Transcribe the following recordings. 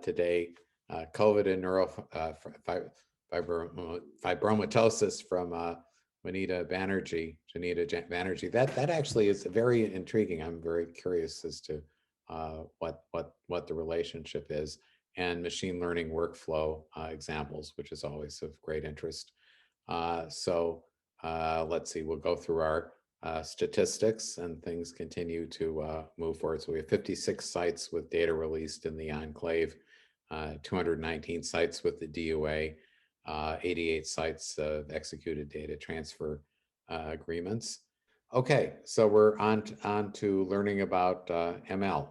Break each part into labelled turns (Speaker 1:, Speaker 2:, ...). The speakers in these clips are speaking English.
Speaker 1: today, COVID and neurofibromatosis from Jineta Banerji. That actually is very intriguing. I'm very curious as to what the relationship is, and machine learning workflow examples, which is always of great interest. So let's see, we'll go through our statistics, and things continue to move forward. So we have 56 sites with data released in the enclave, 219 sites with the DUA, 88 sites of executed data transfer agreements. Okay, so we're on to learning about ML.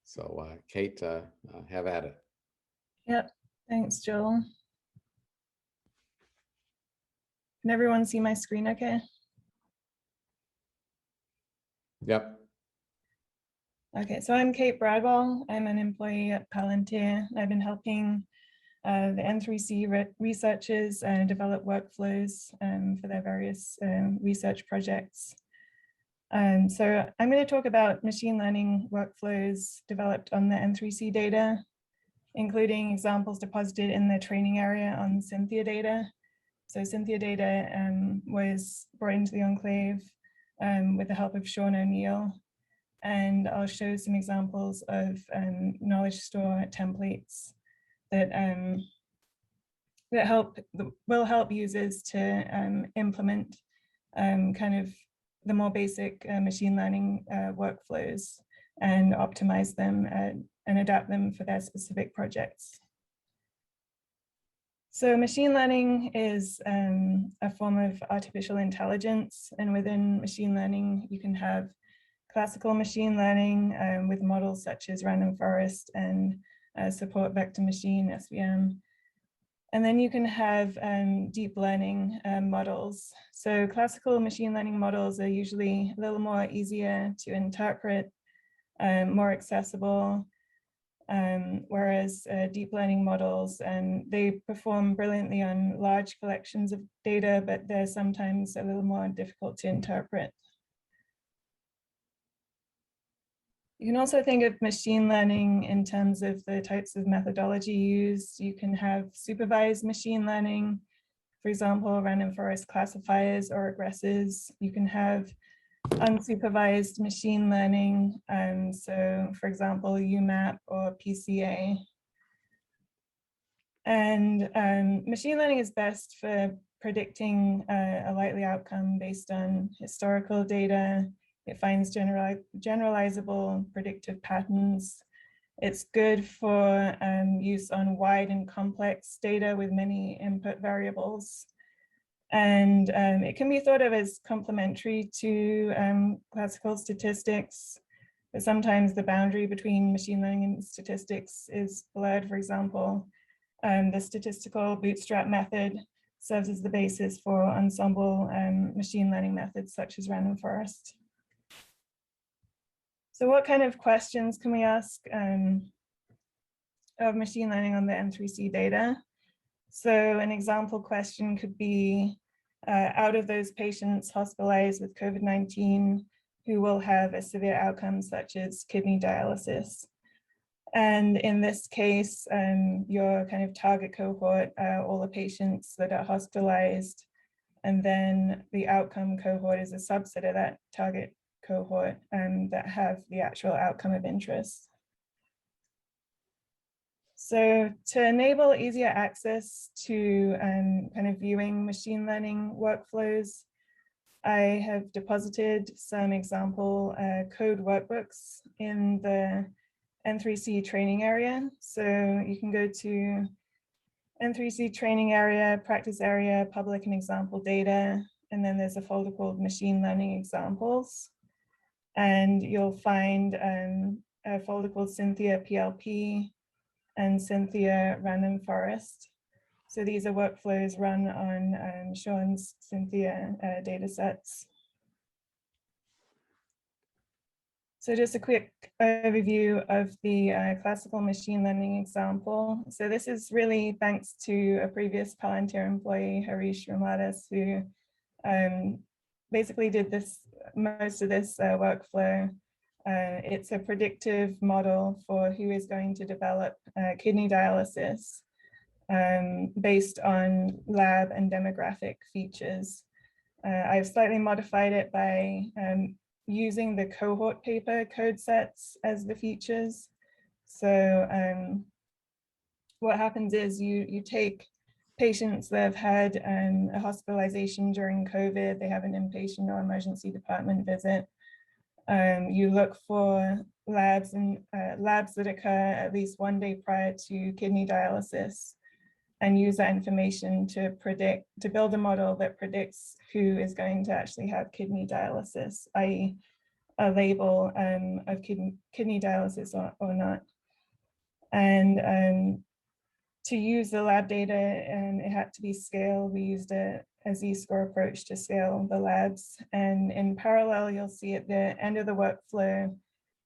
Speaker 1: So Kate, have at it.
Speaker 2: Yep, thanks, Joel. Can everyone see my screen okay?
Speaker 1: Yep.
Speaker 2: Okay, so I'm Kate Bradwell. I'm an employee at Palantir. I've been helping the N3C researchers develop workflows for their various research projects. So I'm going to talk about machine learning workflows developed on the N3C data, including examples deposited in the training area on Cynthia data. So Cynthia data was brought into the enclave with the help of Sean O'Neill. And I'll show some examples of knowledge store templates that will help users to implement kind of the more basic machine learning workflows and optimize them and adapt them for their specific projects. So machine learning is a form of artificial intelligence, and within machine learning, you can have classical machine learning with models such as random forest and support vector machine, SVM. And then you can have deep learning models. So classical machine learning models are usually a little more easier to interpret, more accessible, whereas deep learning models, they perform brilliantly on large collections of data, but they're sometimes a little more difficult to interpret. You can also think of machine learning in terms of the types of methodology used. You can have supervised machine learning, for example, random forest classifiers or regressors. You can have unsupervised machine learning, so for example, UMAP or PCA. And machine learning is best for predicting a likely outcome based on historical data. It finds generalizable predictive patterns. It's good for use on wide and complex data with many input variables. And it can be thought of as complementary to classical statistics, but sometimes the boundary between machine learning and statistics is blurred. For example, the statistical bootstrap method serves as the basis for ensemble machine learning methods such as random forest. So what kind of questions can we ask of machine learning on the N3C data? So an example question could be, out of those patients hospitalized with COVID-19 who will have a severe outcome such as kidney dialysis. And in this case, your kind of target cohort are all the patients that are hospitalized. And then the outcome cohort is a subset of that target cohort that have the actual outcome of interest. So to enable easier access to kind of viewing machine learning workflows, I have deposited some example code workbooks in the N3C training area. So you can go to N3C training area, practice area, public and example data, and then there's a folder called machine learning examples. And you'll find a folder called Cynthia PLP and Cynthia Random Forest. So these are workflows run on Sean's Cynthia data sets. So just a quick overview of the classical machine learning example. So this is really thanks to a previous Palantir employee, Harish Ramladas, who basically did most of this workflow It's a predictive model for who is going to develop kidney dialysis based on lab and demographic features. I've slightly modified it by using the cohort paper code sets as the features. So what happens is you take patients that have had a hospitalization during COVID, they have an inpatient or emergency department visit. You look for labs that occur at least 1 day prior to kidney dialysis, and use that information to build a model that predicts who is going to actually have kidney dialysis, i.e. a label of kidney dialysis or not. And to use the lab data, it had to be scaled. We used a Z-score approach to scale the labs. And in parallel, you'll see at the end of the workflow,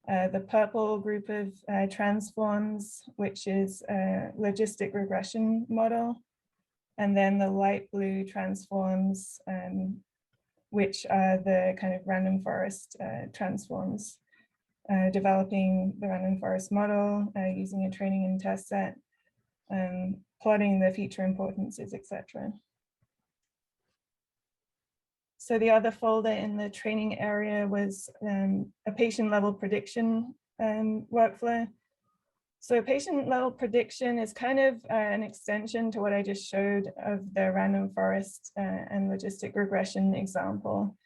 Speaker 2: the purple group of transforms, which is a logistic regression model. And then the light blue transforms, which are the kind of random forest transforms. Developing the random forest model, using a training and test set, plotting the feature importances, etc. So the other folder in the training area was a patient level prediction workflow. So patient level prediction is kind of an extension to what I just showed of the random forest and logistic regression example.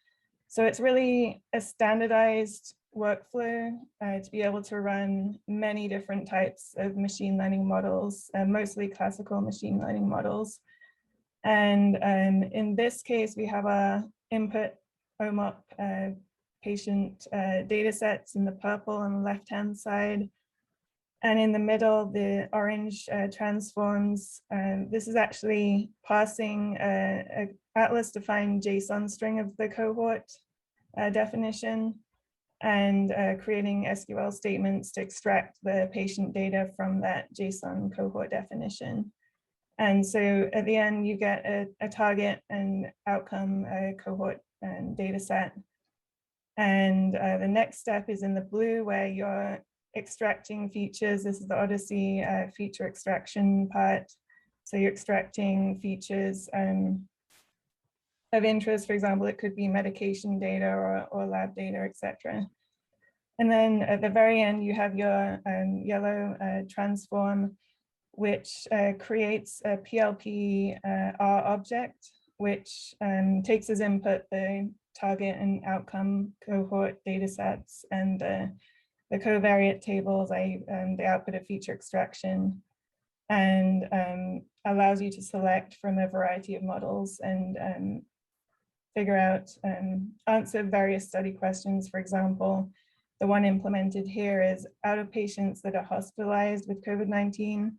Speaker 2: So it's really a standardized workflow to be able to run many different types of machine learning models, mostly classical machine learning models. And in this case, we have our input OMOP patient data sets in the purple on the left-hand side. And in the middle, the orange transforms. This is actually parsing a atlas-defined JSON string of the cohort definition and creating SQL statements to extract the patient data from that JSON cohort definition. And so at the end, you get a target and outcome cohort and data set. And the next step is in the blue, where you're extracting features. This is the Odyssey feature extraction part. So you're extracting features of interest. For example, it could be medication data or lab data, etc. And then at the very end, you have your yellow transform, which creates a PLP R object, which takes as input the target and outcome cohort data sets and the covariate tables, the output of feature extraction, and allows you to select from a variety of models and figure out, answer various study questions. For example, the one implemented here is out of patients that are hospitalized with COVID-19,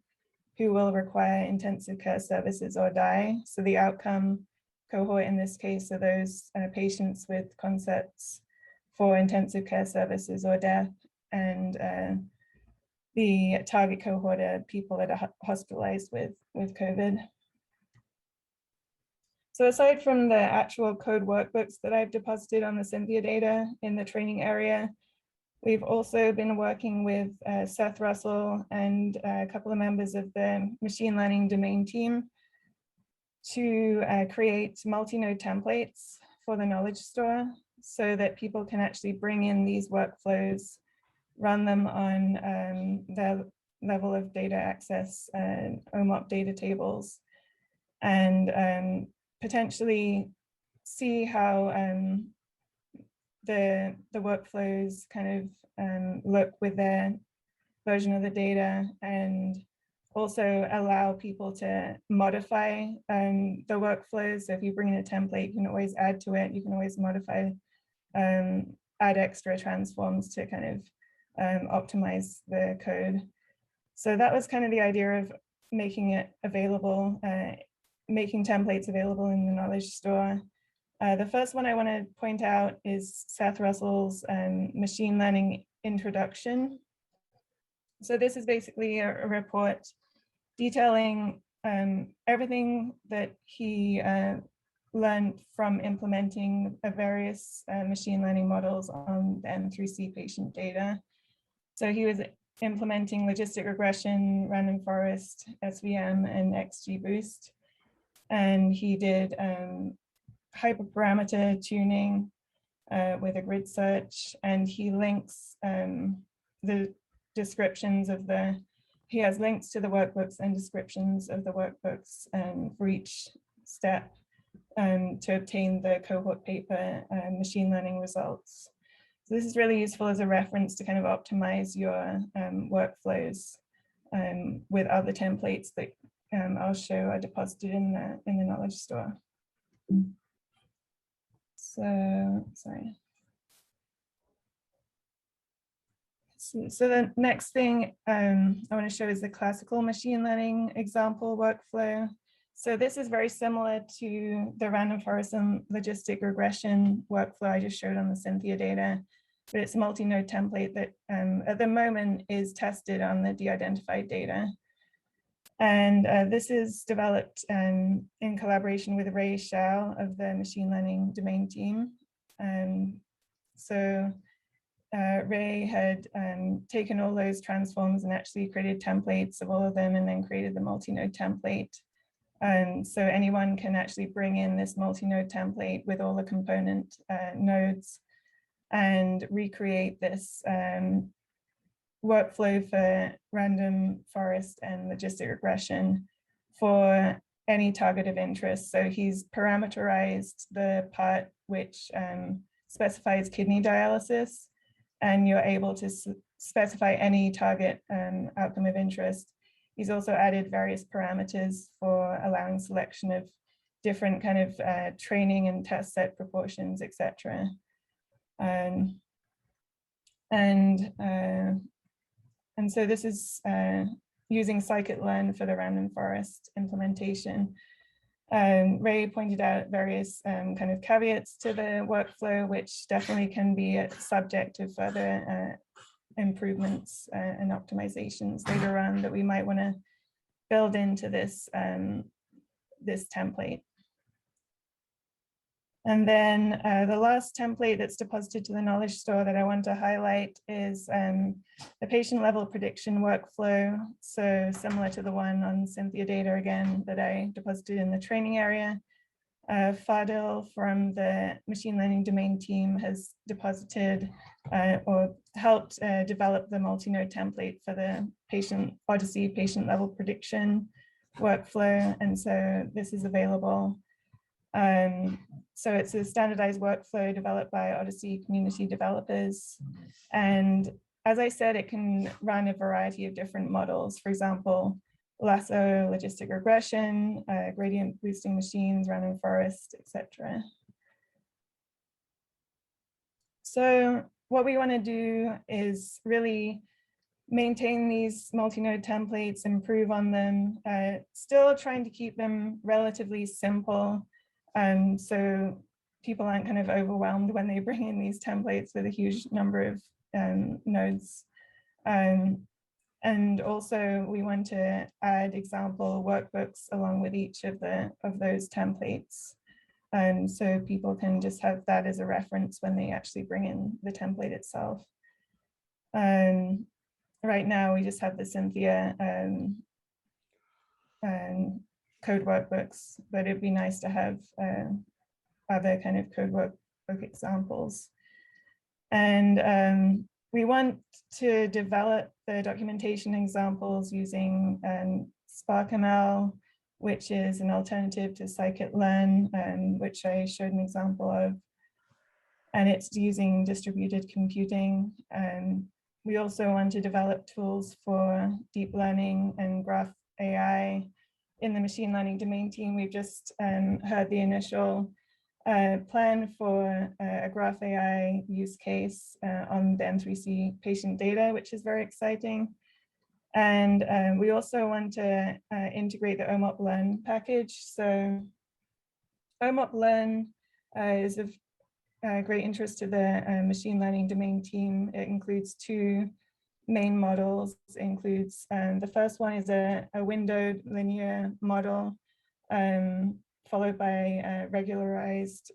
Speaker 2: who will require intensive care services or die. So the outcome cohort in this case are those patients with concepts for intensive care services or death, and the target cohort are people that are hospitalized with COVID. So aside from the actual code workbooks that I've deposited on the Cynthia data in the training area, we've also been working with Seth Russell and a couple of members of the machine learning domain team to create multi-node templates for the knowledge store so that people can actually bring in these workflows, run them on their level of data access and OMOP data tables, and potentially see how the workflows kind of look with their version of the data, and also allow people to modify the workflows. So if you bring in a template, you can always add to it. You can always modify, add extra transforms to kind of optimize the code. So that was kind of the idea of making it available, making templates available in the knowledge store. The first one I want to point out is Seth Russell's machine learning introduction. So this is basically a report detailing everything that he learned from implementing various machine learning models on the N3C patient data. So he was implementing logistic regression, random forest, SVM, and XGBoost. And he did hyperparameter tuning with a grid search, and he links the descriptions of he has links to the workbooks and descriptions of the workbooks for each step to obtain the cohort paper machine learning results. So this is really useful as a reference to kind of optimize your workflows with other templates that I'll show are deposited in the knowledge store. So, sorry. So the next thing I want to show is the classical machine learning example workflow. So this is very similar to the random forest and logistic regression workflow I just showed on the Cynthia data, but it's a multi-node template that at the moment is tested on the de-identified data. And this is developed in collaboration with Ray Shao of the machine learning domain team. So Ray had taken all those transforms and actually created templates of all of them and then created the multi-node template. So anyone can actually bring in this multi-node template with all the component nodes and recreate this workflow for random forest and logistic regression for any target of interest. So he's parameterized the part which specifies kidney dialysis, and you're able to specify any target outcome of interest. He's also added various parameters for allowing selection of different kind of training and test set proportions, etc. And so this is using scikit-learn for the random forest implementation. Ray pointed out various kind of caveats to the workflow, which definitely can be subject to further improvements and optimizations later on that we might want to build into this, this template. And then the last template that's deposited to the knowledge store that I want to highlight is the patient level prediction workflow. So similar to the one on Cynthia data again that I deposited in the training area. Fadil from the machine learning domain team has deposited or helped develop the multi-node template for the Odyssey patient level prediction workflow. And so this is available. So it's a standardized workflow developed by Odyssey community developers. And as I said, it can run a variety of different models. For example, lasso, logistic regression, gradient boosting machines, random forest, etc. So what we want to do is really maintain these multi-node templates, improve on them, still trying to keep them relatively simple. So people aren't kind of overwhelmed when they bring in these templates with a huge number of nodes. And also we want to add example workbooks along with each of those templates. So people can just have that as a reference when they actually bring in the template itself. Right now we just have the Cynthia code workbooks, but it'd be nice to have other kind of code workbook examples. And we want to develop the documentation examples using SparkML, which is an alternative to scikit-learn, which I showed an example of. And it's using distributed computing. We also want to develop tools for deep learning and graph AI. In the machine learning domain team, we've just heard the initial plan for a graph AI use case on the N3C patient data, which is very exciting. And we also want to integrate the OMOP Learn package. So OMOP Learn is of great interest to the machine learning domain team. It includes two main models. It includes the first one is a windowed linear model followed by regularized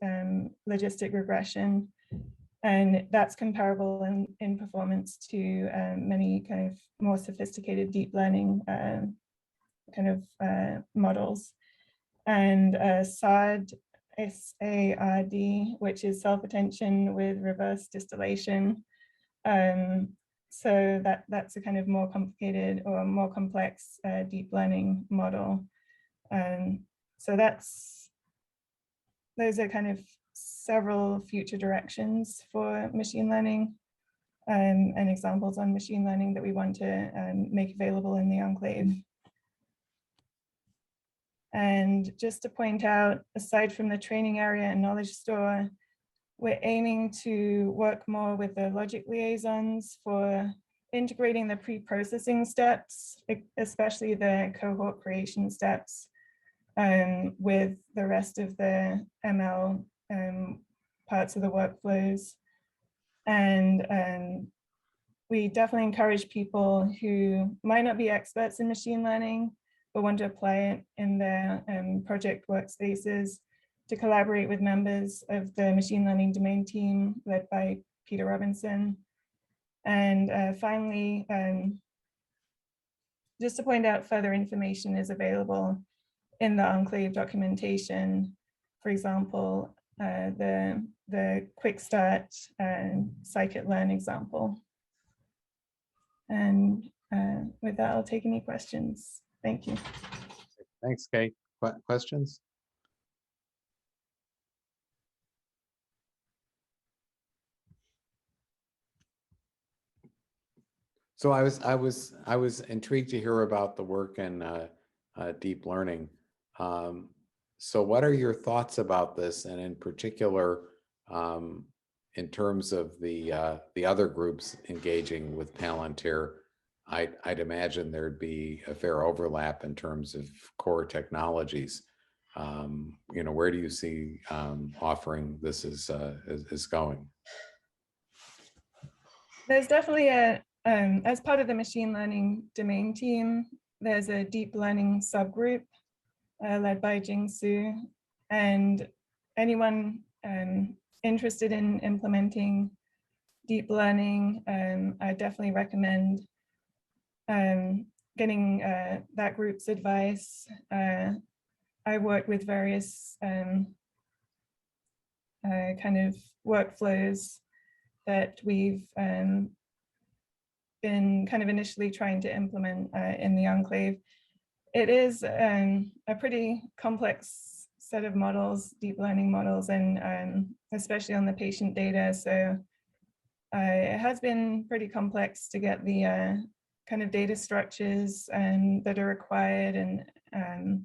Speaker 2: logistic regression. And that's comparable in performance to many kind of more sophisticated deep learning models. And SARD, SARD, which is self-attention with reverse distillation. So that's a kind of more complicated or more complex deep learning model. So those are kind of several future directions for machine learning and examples on machine learning that we want to make available in the enclave. And just to point out, aside from the training area and knowledge store, we're aiming to work more with the logic liaisons for integrating the pre-processing steps, especially the cohort creation steps, with the rest of the ML parts of the workflows. And we definitely encourage people who might not be experts in machine learning, but want to apply it in their project workspaces to collaborate with members of the machine learning domain team led by Peter Robinson. And finally, just to point out, further information is available in the enclave documentation. For example, the quick start scikit-learn example. And with that, I'll take any questions. Thank you.
Speaker 1: Thanks, Kate. Questions? So I was intrigued to hear about the work in deep learning. So what are your thoughts about this, and in particular, in terms of the other groups engaging with Palantir? I'd imagine there'd be a fair overlap in terms of core technologies. Where do you see offering this is going?
Speaker 2: There's definitely as part of the machine learning domain team, there's a deep learning subgroup led by Jing Su, and anyone interested in implementing deep learning, I definitely recommend getting that group's advice. I work with various kind of workflows that we've been kind of initially trying to implement in the enclave. It is a pretty complex set of models, deep learning models, and especially on the patient data. So it has been pretty complex to get the kind of data structures that are required and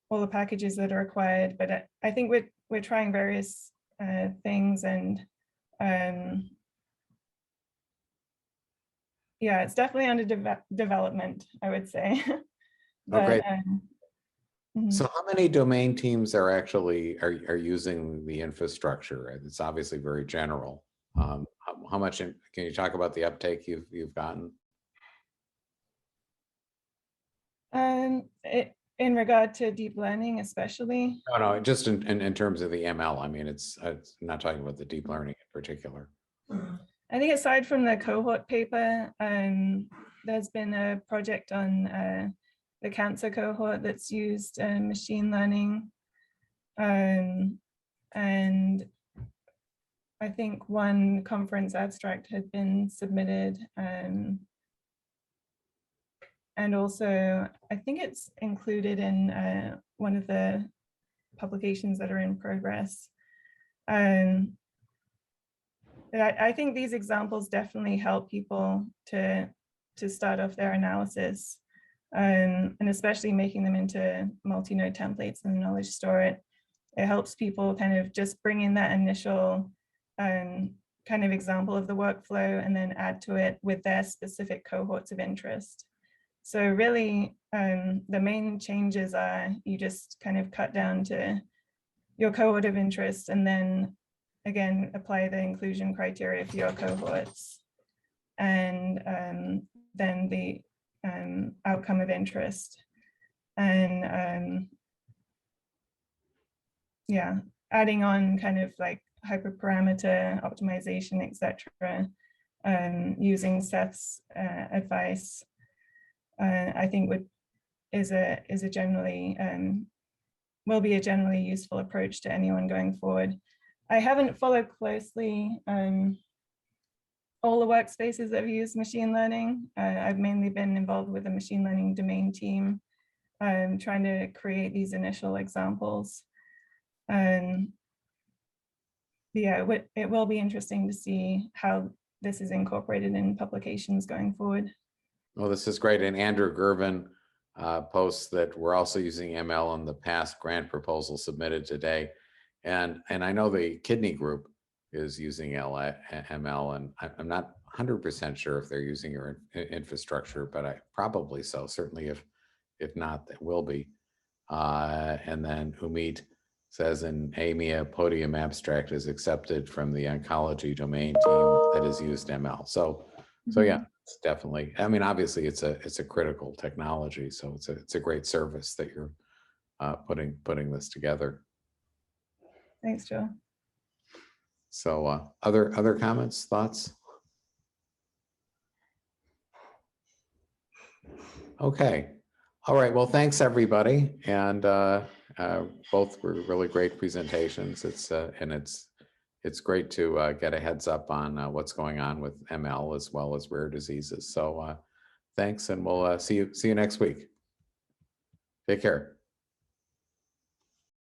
Speaker 2: all the packages that are required. But I think we're trying various things, and yeah, it's definitely under development, I would say. But,
Speaker 1: okay.
Speaker 2: Mm-hmm.
Speaker 1: So how many domain teams are actually are using the infrastructure? It's obviously very general. How much can you talk about the uptake you've gotten?
Speaker 2: In regard to deep learning, especially?
Speaker 1: No, just in terms of the ML. I mean, it's not talking about the deep learning in particular.
Speaker 2: I think aside from the cohort paper, there's been a project on the cancer cohort that's used machine learning. And I think one conference abstract had been submitted. And also, I think it's included in one of the publications that are in progress. I think these examples definitely help people to start off their analysis, and especially making them into multi-node templates in the knowledge store. It helps people kind of just bring in that initial kind of example of the workflow and then add to it with their specific cohorts of interest. So really, the main changes are you just kind of cut down to your cohort of interest and then again, apply the inclusion criteria for your cohorts, and then the outcome of interest. And yeah, adding on kind of like hyperparameter optimization, etc. Using Seth's advice, I think is a generally will be a generally useful approach to anyone going forward. I haven't followed closely all the workspaces that have used machine learning. I've mainly been involved with the machine learning domain team, trying to create these initial examples. Yeah, it will be interesting to see how this is incorporated in publications going forward.
Speaker 1: Well, this is great. And Andrew Gervin posts that we're also using ML in the past grant proposal submitted today. And I know the kidney group is using ML, and I'm not 100% sure if they're using your infrastructure, but I probably so. Certainly, if not, they will be. And then Umit says an AMIA podium abstract is accepted from the oncology domain team that has used ML. So yeah, it's definitely. I mean, obviously, it's a critical technology, so it's a great service that you're putting this together.
Speaker 2: Thanks, Joe.
Speaker 1: So other comments, thoughts? Okay. All right. Well, thanks everybody, and both were really great presentations. It's great to get a heads up on what's going on with ML as well as rare diseases. So thanks, and we'll see you next week. Take care.